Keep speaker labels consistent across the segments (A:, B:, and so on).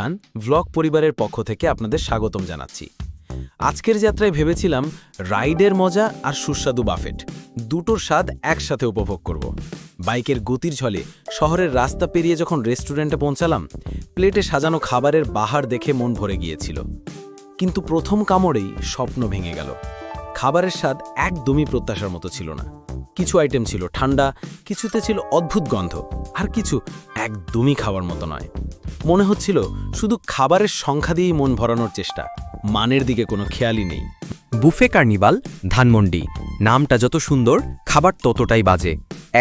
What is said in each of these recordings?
A: খান vlog পরিবারের পক্ষ থেকে আপনাদের স্বাগতম জানাচ্ছি। আজকের যাত্রায় ভেবেছিলাম রাইডের মজা আর সুস্বাদু বাফেট দুটোর স্বাদ একসাথে উপভোগ করব। বাইকের গতির ঝলে শহরের রাস্তা পেরিয়ে যখন রেস্টুরেন্টে পৌঁছালাম, প্লেটে সাজানো খাবারের বাহার দেখে মন ভরে গিয়েছিল। কিন্তু প্রথম কামড়েই স্বপ্ন ভেঙে গেল। খাবারের স্বাদ একদমই প্রত্যাশার মতো ছিল না। কিছু আইটেম ছিল ঠান্ডা, কিছুতে ছিল অদ্ভুত গন্ধ, আর কিছু একদমই খাওয়ার মতো নয়। মনে হচ্ছিল শুধু খাবারের সংখ্যা দিয়েই মন ভরানোর চেষ্টা, মানের দিকে কোনো খেয়ালই নেই।
B: Buffet carnival, Dhanmondi. নামটা যত সুন্দর, খাবার ততটাই বাজে।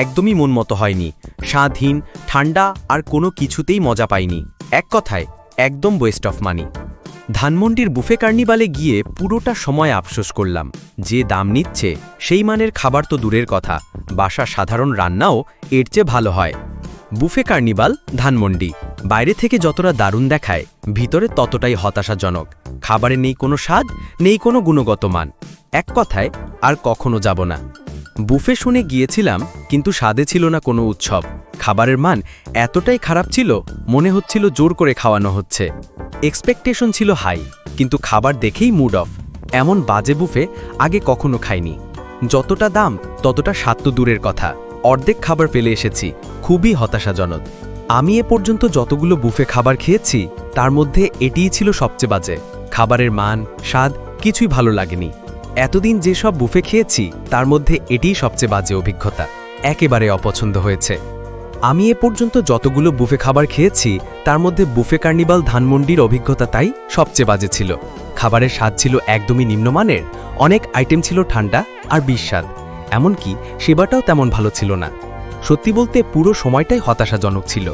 B: একদমই মন মতো হয়নি। স্বাদহীন, ঠান্ডা আর কোনো কিছুতেই মজা পাইনি। এক কথায় একদম ওয়েস্ট অফ মানি। ধানমন্ডির বুফে কার্নিভালে গিয়ে পুরোটা সময় আফসোস করলাম। যে দাম নিচ্ছে সেই মানের খাবার তো দূরের কথা, বাসার সাধারণ রান্নাও এর চেয়ে ভালো হয়। বুফে কার্নিভাল, ধানমন্ডি বাইরে থেকে যতটা দারুণ দেখায়, ভিতরে ততটাই হতাশাজনক। খাবারে নেই কোনো স্বাদ, নেই কোনো গুণগত মান। এক কথায় আর কখনো যাব না। বুফে শুনে গিয়েছিলাম, কিন্তু স্বাদে ছিল না কোনো উৎসব। খাবারের মান এতটাই খারাপ ছিল, মনে হচ্ছিল জোর করে খাওয়ানো হচ্ছে। এক্সপেকটেশন ছিল হাই, কিন্তু খাবার দেখেই মুড অফ। এমন বাজে বুফে আগে কখনো খাইনি। যতটা দাম ততটা স্বাদ তো দূরের কথা, অর্ধেক খাবার ফেলে এসেছি। খুবই হতাশাজনক। আমি এ পর্যন্ত যতগুলো বুফে খাবার খেয়েছি তার মধ্যে এটিই ছিল সবচেয়ে বাজে। খাবারের মান, স্বাদ কিছুই ভালো লাগেনি। এতদিন যেসব বুফে খেয়েছি তার মধ্যে এটিই সবচেয়ে বাজে অভিজ্ঞতা। একেবারে অপছন্দ হয়েছে। আমি এ পর্যন্ত যতগুলো বুফে খাবার খেয়েছি তার মধ্যে বুফে কার্নিভাল ধানমন্ডির অভিজ্ঞতা তাই সবচেয়ে বাজে ছিল। খাবারের স্বাদ ছিল একদমই নিম্নমানের, অনেক আইটেম ছিল ঠান্ডা আর বিস্বাদ। এমনকি সেবাটাও তেমন ভালো ছিল না। সত্যি বলতে পুরো সময়টাই হতাশাজনক ছিল।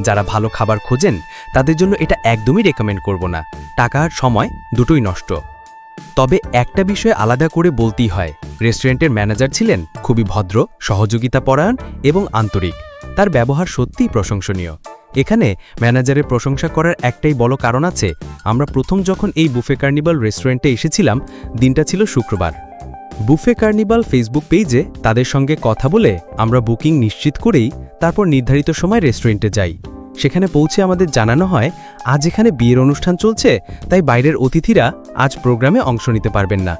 B: যারা ভালো খাবার খোঁজেন তাদের জন্য এটা একদমই রেকমেন্ড করব না। টাকা আর সময় দুটোই নষ্ট। তবে একটা বিষয় আলাদা করে বলতেই হয়, রেস্টুরেন্টের ম্যানেজার ছিলেন খুবই ভদ্র, সহযোগিতাপরায়ণ এবং আন্তরিক। তার ব্যবহার সত্যিই প্রশংসনীয়। এখানে ম্যানেজারের প্রশংসা করার একটাই বড় কারণ আছে। আমরা প্রথম যখন এই বুফে কার্নিভাল রেস্টুরেন্টে এসেছিলাম, দিনটা ছিল শুক্রবার। বুফে কার্নিভাল ফেসবুক পেজে তাদের সঙ্গে কথা বলে আমরা বুকিং নিশ্চিত করেই তারপর নির্ধারিত সময় রেস্টুরেন্টে যাই। সেখানে পৌঁছে আমাদের জানানো হয় আজ এখানে বিয়ের অনুষ্ঠান চলছে, তাই বাইরের অতিথিরা আজ প্রোগ্রামে অংশ নিতে পারবেন না।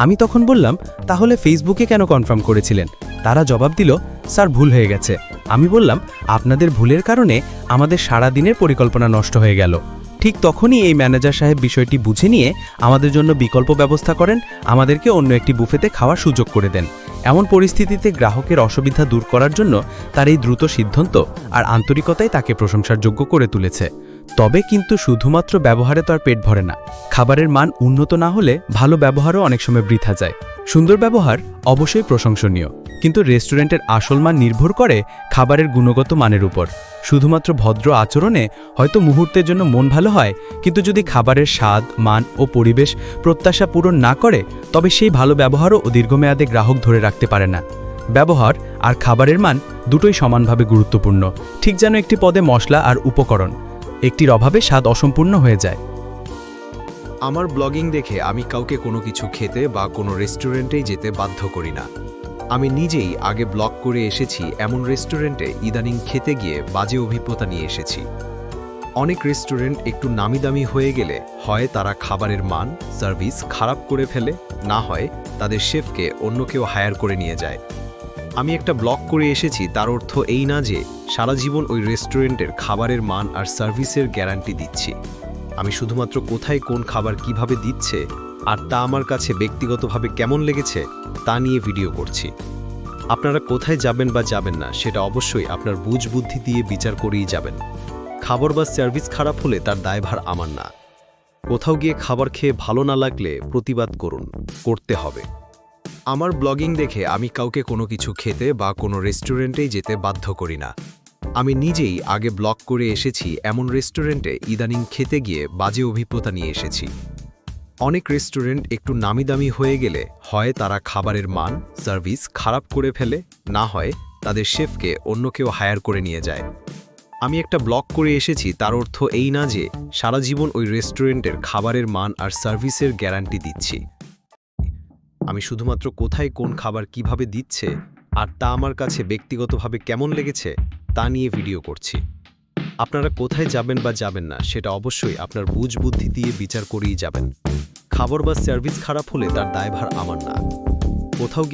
B: আমি তখন বললাম, তাহলে ফেসবুকে কেন কনফার্ম করেছিলেন? তারা জবাব দিল, স্যার ভুল হয়ে গেছে। আমি বললাম, আপনাদের ভুলের কারণে আমাদের সারা দিনের পরিকল্পনা নষ্ট হয়ে গেল। ঠিক তখনই এই ম্যানেজার সাহেব বিষয়টি বুঝে নিয়ে আমাদের জন্য বিকল্প ব্যবস্থা করেন, আমাদেরকে অন্য একটি বুফেতে খাওয়ার সুযোগ করে দেন। এমন পরিস্থিতিতে গ্রাহকের অসুবিধা দূর করার জন্য তার এই দ্রুত সিদ্ধান্ত আর আন্তরিকতাই তাকে প্রশংসার যোগ্য করে তুলেছে। তবে কিন্তু শুধুমাত্র ব্যবহারে তো আর পেট ভরে না। খাবারের মান উন্নত না হলে ভালো ব্যবহারও অনেক সময় বৃথা যায়। সুন্দর ব্যবহার অবশ্যই প্রশংসনীয়, কিন্তু রেস্টুরেন্টের আসল মান নির্ভর করে খাবারের গুণগত মানের উপর। শুধুমাত্র ভদ্র আচরণে হয়তো মুহূর্তের জন্য মন ভালো হয়, কিন্তু যদি খাবারের স্বাদ, মান ও পরিবেশ প্রত্যাশা পূরণ না করে, তবে সেই ভালো ব্যবহারও দীর্ঘমেয়াদে গ্রাহক ধরে রাখতে পারে না। ব্যবহার আর খাবারের মান দুটোই সমানভাবে গুরুত্বপূর্ণ। ঠিক যেন একটি পদে মশলা আর উপকরণ, একটির অভাবে স্বাদ অসম্পূর্ণ হয়ে যায়।
C: আমার ব্লগিং দেখে আমি কাউকে কোনো কিছু খেতে বা কোনো রেস্টুরেন্টেই যেতে বাধ্য করি না। আমি নিজেই আগে ব্লগ করে এসেছি এমন রেস্টুরেন্টে ইদানিং খেতে গিয়ে বাজে অভিজ্ঞতা নিয়ে এসেছি। অনেক রেস্টুরেন্ট একটু নামিদামি হয়ে গেলে হয় তারা খাবারের মান, সার্ভিস খারাপ করে ফেলে, না হয় তাদের শেফকে অন্য কেউ হায়ার করে নিয়ে যায়। আমি একটা ব্লগ করে এসেছি তার অর্থ এই না যে সারা জীবন ওই রেস্টুরেন্টের খাবারের মান আর সার্ভিসের গ্যারান্টি দিচ্ছি। আমি শুধুমাত্র কোথায় কোন খাবার কিভাবে দিচ্ছে আর তা আমার কাছে ব্যক্তিগতভাবে কেমন লেগেছে তা নিয়ে ভিডিও করছি। আপনারা কোথায় যাবেন বা যাবেন না সেটা অবশ্যই আপনার বুঝ বুদ্ধি দিয়ে বিচার করেই যাবেন। খাবার বা সার্ভিস খারাপ হলে তার দায়ভার আমার না। কোথাও গিয়ে খাবার খেয়ে ভালো না লাগলে প্রতিবাদ করুন, করতে হবে। আমার ব্লগিং দেখে আমি কাউকে কোনো কিছু খেতে বা কোনো রেস্টুরেন্টেই যেতে বাধ্য করি না। আমি নিজেই আগে ব্লগ করে এসেছি এমন রেস্টুরেন্টে ইদানিং খেতে গিয়ে বাজে অভিজ্ঞতা নিয়ে এসেছি। অনেক রেস্টুরেন্ট একটু নামিদামি হয়ে গেলে হয় তারা খাবারের মান, সার্ভিস খারাপ করে ফেলে, না হয় তাদের শেফকে অন্য কেউ হায়ার করে নিয়ে যায়। আমি একটা ব্লগ করে এসেছি তার অর্থ এই না যে সারা জীবন ওই রেস্টুরেন্টের খাবারের মান আর সার্ভিসের গ্যারান্টি দিচ্ছি। আমি শুধুমাত্র কোথায় কোন খাবার কিভাবে দিচ্ছে আর তা আমার কাছে ব্যক্তিগতভাবে কেমন লেগেছে তা নিয়ে ভিডিও করছি। আপনারা কোথায় যাবেন বা যাবেন না সেটা অবশ্যই আপনার বুঝ বুদ্ধি দিয়ে বিচার করেই যাবেন। খাবার বা সার্ভিস খারাপ হলে তার দায়ভার আমার না। কোথাও